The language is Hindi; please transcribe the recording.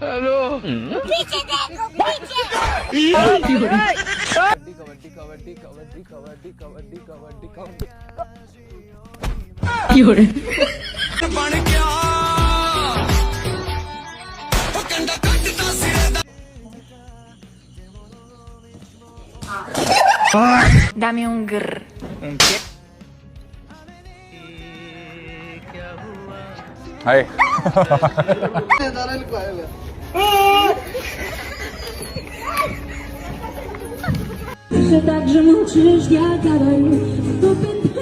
हेलो पीछे देखो पीछे कबड्डी कबड्डी कबड्डी कबड्डी कबड्डी कबड्डी कबड्डी कबड्डी बन गया कंडा कटता सिरे Dame un grr. Hai. Że także mączysz, ja gadam, to będę